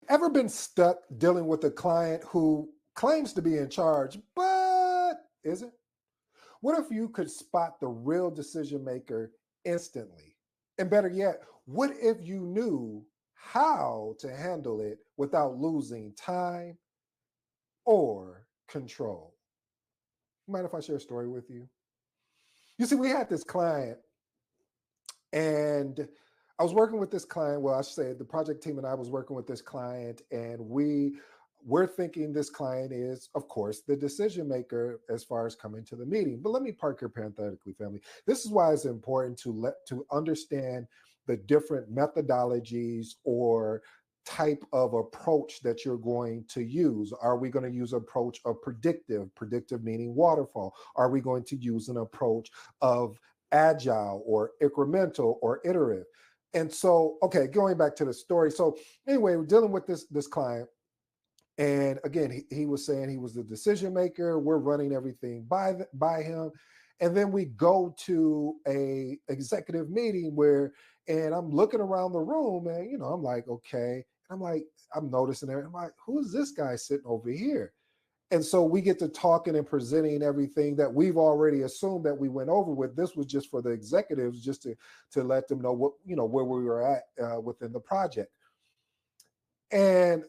Ever been stuck dealing with a client who claims to be in charge, but isn't? What if you could spot the real decision maker instantly? And better yet, what if you knew how to handle it without losing time or control? Mind if I share a story with you? You see, we had this client, and I was working with this client. Well, I should say the project team and I was working with this client, and we're thinking this client is, of course, the decision maker as far as coming to the meeting. But let me park here parenthetically, family. This is why it's important to understand the different methodologies or type of approach that you're going to use. Are we going to use approach of predictive meaning waterfall? Are we going to use an approach of agile or incremental or iterative? And so, okay, going back to the story. So anyway, we're dealing with this client. And again, he was saying he was the decision maker. We're running everything by him. And then we go to a executive meeting and I'm looking around the room, and I'm like, okay. I'm like, I'm noticing it. I'm like, who's this guy sitting over here? And so we get to talking and presenting everything that we've already assumed that we went over with. This was just for the executives, just to let them know where we were at within the project. And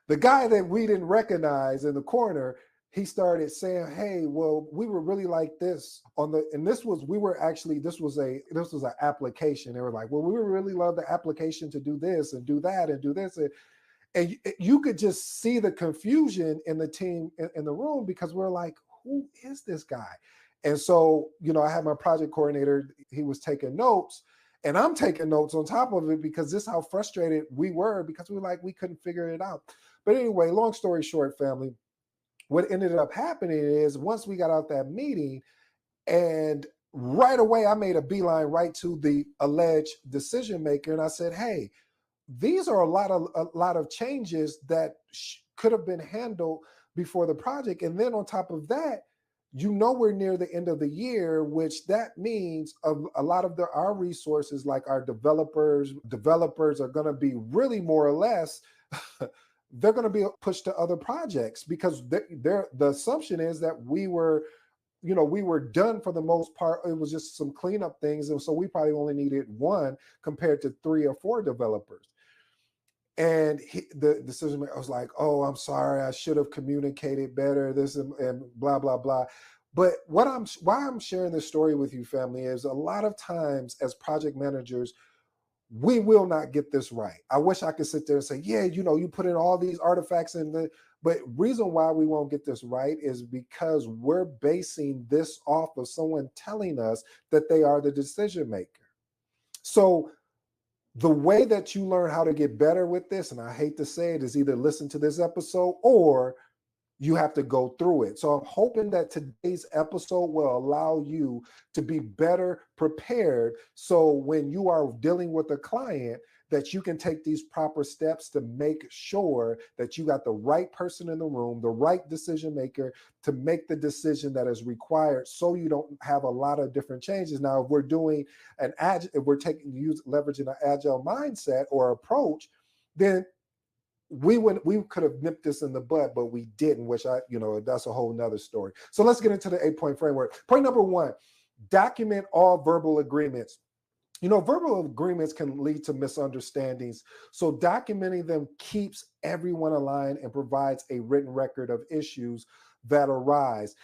the guy that we didn't recognize in the corner, he started saying, hey, well, we were really like this and this was an application. They were like, well, we really love the application to do this and do that and do this. And you could just see the confusion in the team in the room, because we're like, who is this guy? And so, I had my project coordinator, he was taking notes, and I'm taking notes on top of it, because this is how frustrated we were, because we were like, we couldn't figure it out. But anyway, long story short, family, what ended up happening is once we got out that meeting, and right away, I made a beeline right to the alleged decision maker. And I said, hey, these are a lot of changes that could have been handled before the project. And then on top of that, we're near the end of the year, which that means a lot of our resources, like our developers are going to be really more or less they're going to be pushed to other projects, because the assumption is that we were done for the most part. It was just some cleanup things. And so we probably only needed one compared to 3 or 4 developers. And the decision maker was like, oh, I'm sorry, I should have communicated better, this and blah, blah, blah. But why I'm sharing this story with you, family, is a lot of times as project managers, we will not get this right. I wish I could sit there and say, yeah, you put in all these artifacts but reason why we won't get this right is because we're basing this off of someone telling us that they are the decision maker. So the way that you learn how to get better with this, and I hate to say it, is either listen to this episode or you have to go through it. So I'm hoping that today's episode will allow you to be better prepared, so when you are dealing with a client, that you can take these proper steps to make sure that you got the right person in the room, the right decision maker, to make the decision that is required, so you don't have a lot of different changes. Now, if we're doing leveraging an agile mindset or approach, then we could have nipped this in the bud, but we didn't, which that's a whole nother story. So let's get into the 8-point framework. Point number 1, document all verbal agreements. Verbal agreements can lead to misunderstandings. So documenting them keeps everyone aligned and provides a written record of issues that arise.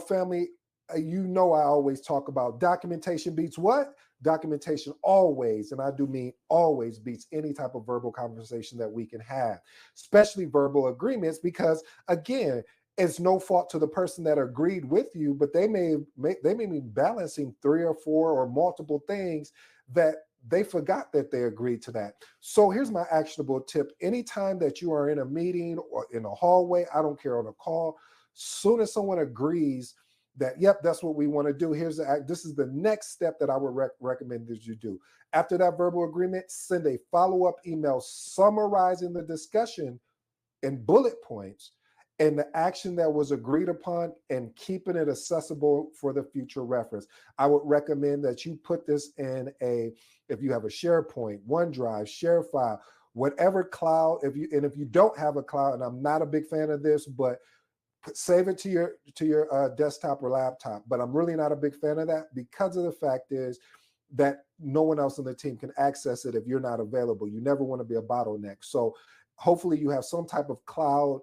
Family, I always talk about documentation beats what? Documentation always, and I do mean always, beats any type of verbal conversation that we can have, especially verbal agreements, because again, it's no fault to the person that agreed with you, but they may be balancing 3 or 4 or multiple things that they forgot that they agreed to that. So here's my actionable tip. Anytime that you are in a meeting or in a hallway, I don't care, on a call, soon as someone agrees that, yep, that's what we want to do, this is the next step that I would recommend that you do. After that verbal agreement, send a follow-up email summarizing the discussion in bullet points and the action that was agreed upon, and keeping it accessible for the future reference. I would recommend that you put this in if you have a SharePoint, OneDrive, ShareFile, whatever cloud, if you don't have a cloud, and I'm not a big fan of this, but save it to your desktop or laptop. But I'm really not a big fan of that, because of the fact is that no one else on the team can access it if you're not available. You never want to be a bottleneck. So hopefully you have some type of cloud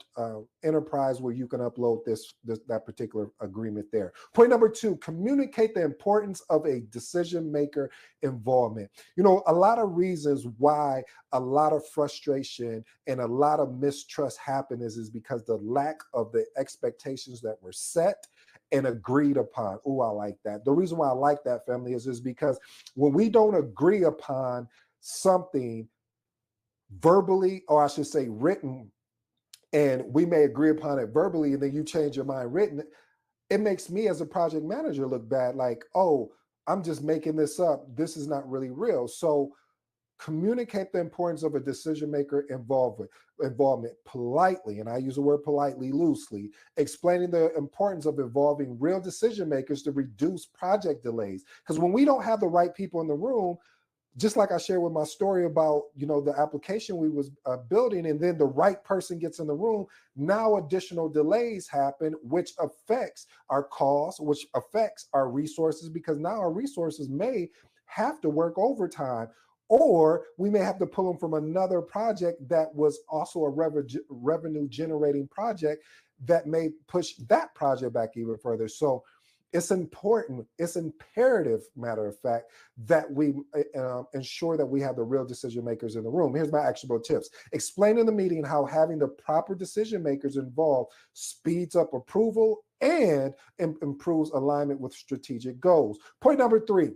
enterprise where you can upload that particular agreement there. Point number 2, communicate the importance of a decision maker involvement. You know, a lot of reasons why a lot of frustration and a lot of mistrust happen is because the lack of the expectations that were set and agreed upon. Oh, I like that. The reason why I like that, family, is because when we don't agree upon something verbally, or I should say written, and we may agree upon it verbally, and then you change your mind written, it makes me as a project manager look bad, like, oh, I'm just making this up. This is not really real. So communicate the importance of a decision maker involvement politely, and I use the word politely loosely, explaining the importance of involving real decision makers to reduce project delays. Because when we don't have the right people in the room, just like I shared with my story about, the application we was building, and then the right person gets in the room, now additional delays happen, which affects our costs, which affects our resources, because now our resources may have to work overtime, or we may have to pull them from another project that was also a revenue generating project that may push that project back even further. So it's important, it's imperative, matter of fact, that we ensure that we have the real decision makers in the room. Here's my actionable tips. Explain in the meeting how having the proper decision makers involved speeds up approval and improves alignment with strategic goals. Point number 3,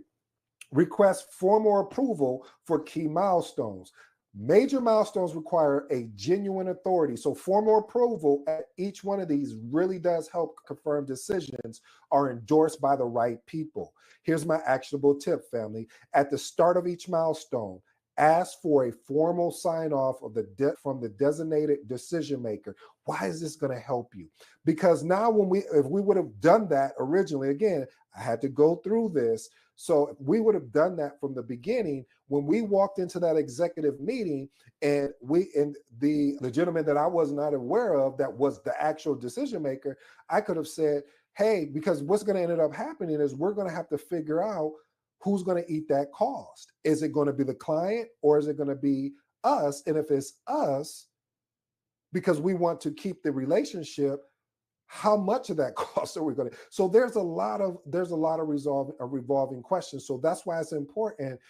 request formal approval for key milestones. Major milestones require a genuine authority. So formal approval at each one of these really does help confirm decisions are endorsed by the right people. Here's my actionable tip, family. At the start of each milestone, ask for a formal sign-off from the designated decision maker. Why is this going to help you? Because now if we would have done that originally, again, I had to go through this. So if we would have done that from the beginning, when we walked into that executive meeting, and the gentleman that I was not aware of, that was the actual decision maker, I could have said, hey, because what's going to end up happening is we're going to have to figure out who's going to eat that cost. Is it going to be the client, or is it going to be us? And if it's us, because we want to keep the relationship, how much of that cost are we going to? So there's a lot of revolving questions. So that's why it's important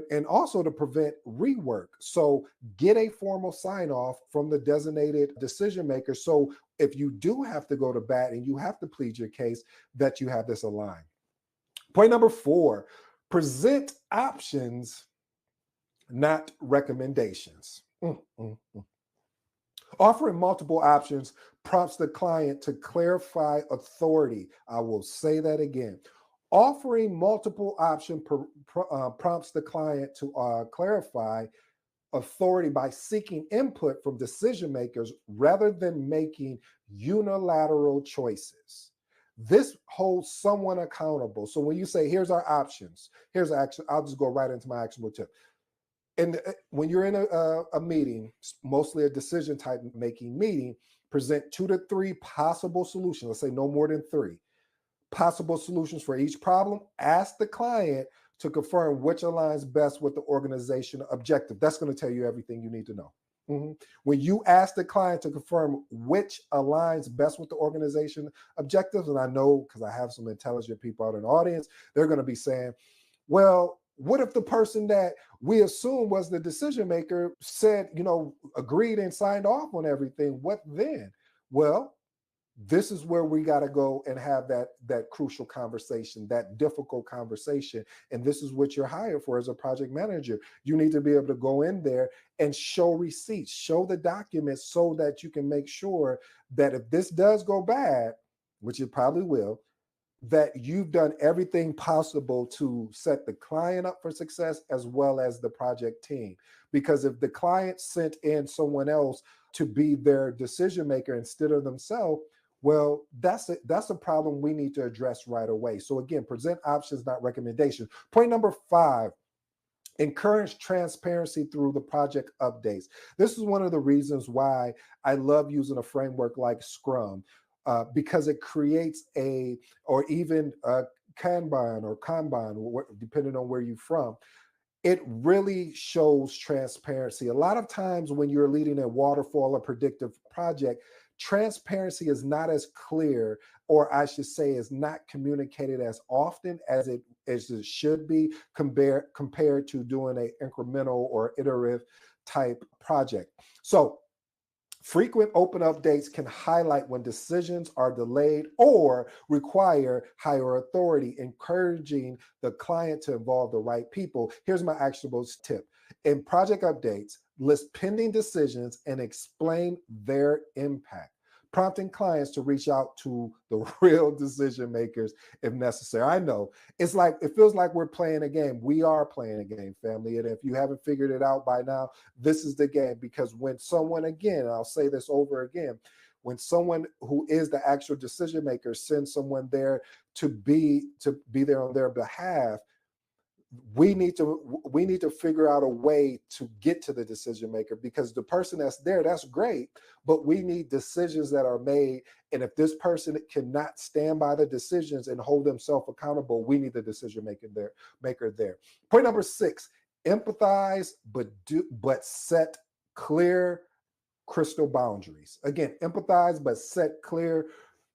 and also to prevent rework. So get a formal sign off from the designated decision maker. So if you do have to go to bat and you have to plead your case, that you have this aligned. Point number 4, present options, not recommendations. Offering multiple options prompts the client to clarify authority. I will say that again. Offering multiple options prompts the client to clarify authority by seeking input from decision makers rather than making unilateral choices. This holds someone accountable. So when you say, here's our options, here's action, I'll just go right into my actionable tip. And when you're in a meeting, mostly a decision type making meeting, present 2 to 3 possible solutions. Let's say no more than 3 possible solutions for each problem. Ask the client to confirm which aligns best with the organizational objective. That's going to tell you everything you need to know. When you ask the client to confirm which aligns best with the organization objectives, and I know because I have some intelligent people out in the audience, they're going to be saying, well, what if the person that we assume was the decision maker said, agreed and signed off on everything? What then? Well, this is where we got to go and have that crucial conversation, that difficult conversation. And this is what you're hired for as a project manager. You need to be able to go in there and show receipts, show the documents, so that you can make sure that if this does go bad, which it probably will, that you've done everything possible to set the client up for success as well as the project team. Because if the client sent in someone else to be their decision maker instead of themselves, well, that's a problem we need to address right away. So again, present options, not recommendations. Point number 5, Encourage transparency through the project updates. This is one of the reasons why I love using a framework like Scrum, because it creates or even Kanban or Kanban, depending on where you're from. It really shows transparency. A lot of times when you're leading a waterfall or predictive project, transparency is not as clear, or I should say is not communicated as often as it should be, compared to doing an incremental or iterative type project. So frequent open updates can highlight when decisions are delayed or require higher authority, encouraging the client to involve the right people. Here's my actionable tip. In project updates, list pending decisions and explain their impact, prompting clients to reach out to the real decision makers if necessary. I know it feels like we're playing a game. We are playing a game, family. And if you haven't figured it out by now, this is the game. Because when someone, again, I'll say this over again, when someone who is the actual decision maker sends someone there to be there on their behalf, we need to figure out a way to get to the decision maker, because the person that's there, that's great, but we need decisions that are made. And if this person cannot stand by the decisions and hold themselves accountable, we need the decision maker there. Point number 6: empathize, but set clear, crystal boundaries. Again, empathize, but set clear,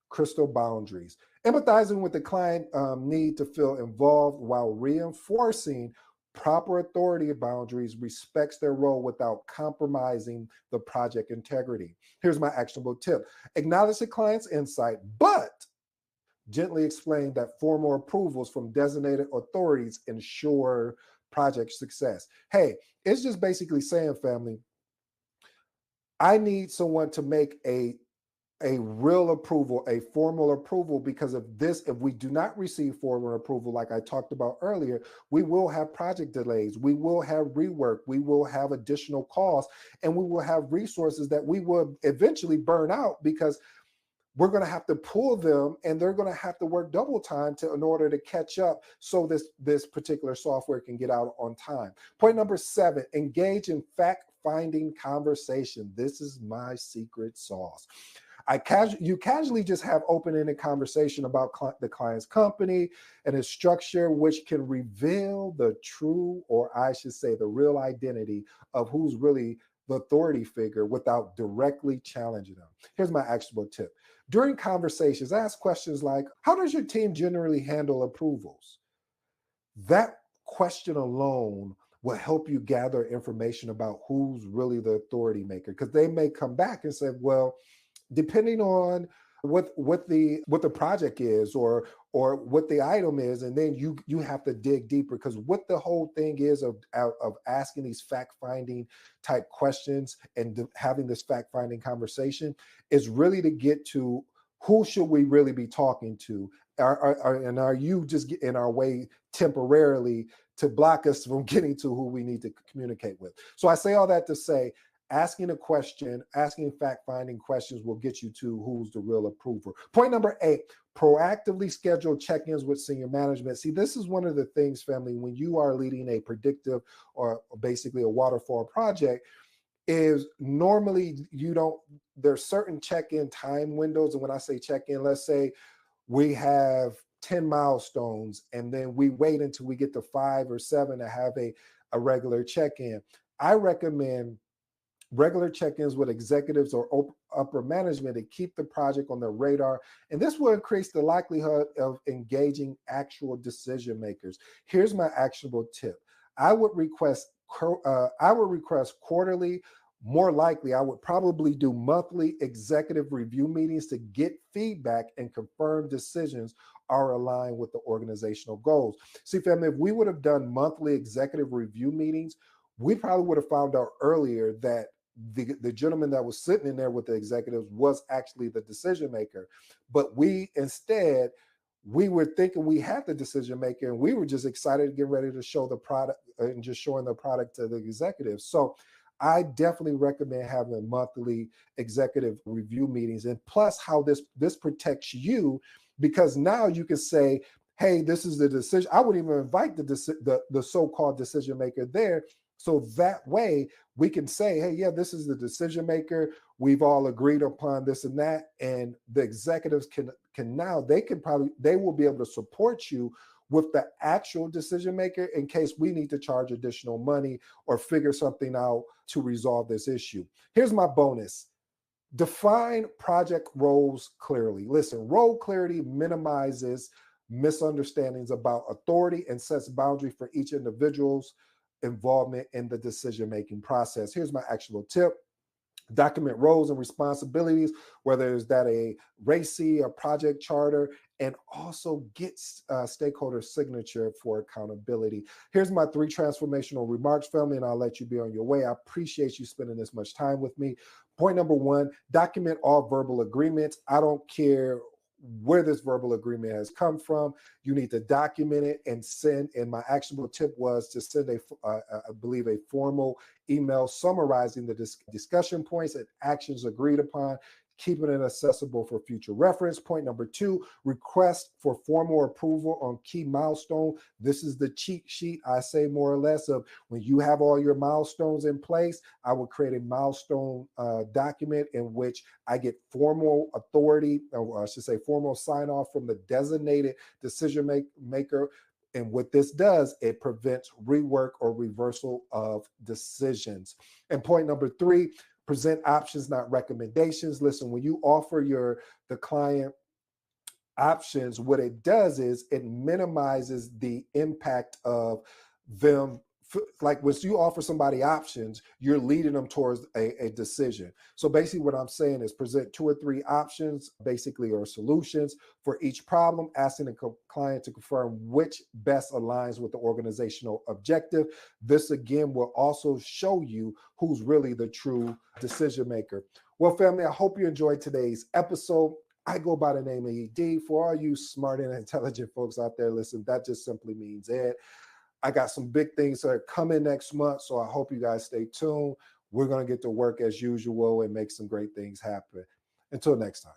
crystal boundaries. Empathizing with the client need to feel involved while reinforcing proper authority boundaries, respects their role without compromising the project integrity. Here's my actionable tip. Acknowledge the client's insight, but gently explain that formal approvals from designated authorities ensure project success. Hey, it's just basically saying, family, I need someone to make a real approval, a formal approval, because if we do not receive formal approval, like I talked about earlier, we will have project delays, we will have rework, we will have additional costs, and we will have resources that we will eventually burn out, because we're going to have to pull them and they're going to have to work double time in order to catch up, so this particular software can get out on time. Point number 7, engage in fact-finding conversation. This is my secret sauce. You casually just have open-ended conversation about the client's company and its structure, which can reveal the true, or I should say the real identity of who's really the authority figure without directly challenging them. Here's my actionable tip. During conversations, ask questions like, how does your team generally handle approvals? That question alone will help you gather information about who's really the authority maker, because they may come back and say, well, depending on what the project is, or what the item is, and then you have to dig deeper, because what the whole thing is of asking these fact-finding type questions and having this fact-finding conversation is really to get to who should we really be talking to, are you just in our way temporarily to block us from getting to who we need to communicate with. So I say all that to say, asking a question, asking fact-finding questions will get you to who's the real approver. Point number 8, proactively schedule check-ins with senior management. See, this is one of the things, family, when you are leading a predictive or basically a waterfall project, is normally there's certain check-in time windows. And when I say check-in, let's say we have 10 milestones, and then we wait until we get to 5 or 7 to have a regular check-in. I recommend regular check-ins with executives or upper management to keep the project on their radar. And this will increase the likelihood of engaging actual decision makers. Here's my actionable tip. I would request quarterly. More likely, I would probably do monthly executive review meetings to get feedback and confirm decisions are aligned with the organizational goals. See, family, if we would have done monthly executive review meetings, we probably would have found out earlier that the gentleman that was sitting in there with the executives was actually the decision maker. But we were thinking we had the decision maker, and we were just excited to get ready to show the product and just showing the product to the executives. So I definitely recommend having monthly executive review meetings. And plus, how this protects you, because now you can say, hey, this is the decision. I would even invite the so-called decision maker there. So that way we can say, hey, yeah, this is the decision maker. We've all agreed upon this and that. And the executives can now, they will be able to support you with the actual decision maker in case we need to charge additional money or figure something out to resolve this issue. Here's my bonus. Define project roles clearly. Listen, role clarity minimizes misunderstandings about authority and sets boundary for each individual's involvement in the decision-making process. Here's my actual tip. Document roles and responsibilities, whether it's that a RACI, a project charter, and also get stakeholder signature for accountability. Here's my 3 transformational remarks, family, and I'll let you be on your way. I appreciate you spending this much time with me. Point number 1, document all verbal agreements. I don't care where this verbal agreement has come from. You need to document it and send. And my actionable tip was to send I believe, a formal email summarizing the discussion points and actions agreed upon, keeping it accessible for future reference. Point number 2, request for formal approval on key milestone. This is the cheat sheet, I say, more or less, of when you have all your milestones in place, I will create a milestone document in which I get formal authority, or I should say formal sign off from the designated decision maker. And what this does, it prevents rework or reversal of decisions. And point number 3, present options, not recommendations. Listen, when you offer the client options, what it does is it minimizes the impact of them. Like when you offer somebody options, you're leading them towards a decision. So basically what I'm saying is present 2 or 3 options, basically, or solutions for each problem, asking the client to confirm which best aligns with the organizational objective. This again will also show you who's really the true decision maker. Well, family, I hope you enjoyed today's episode. I go by the name of ED. For all you smart and intelligent folks out there, listen, that just simply means Ed. I got some big things that are coming next month, so I hope you guys stay tuned. We're going to get to work as usual and make some great things happen. Until next time.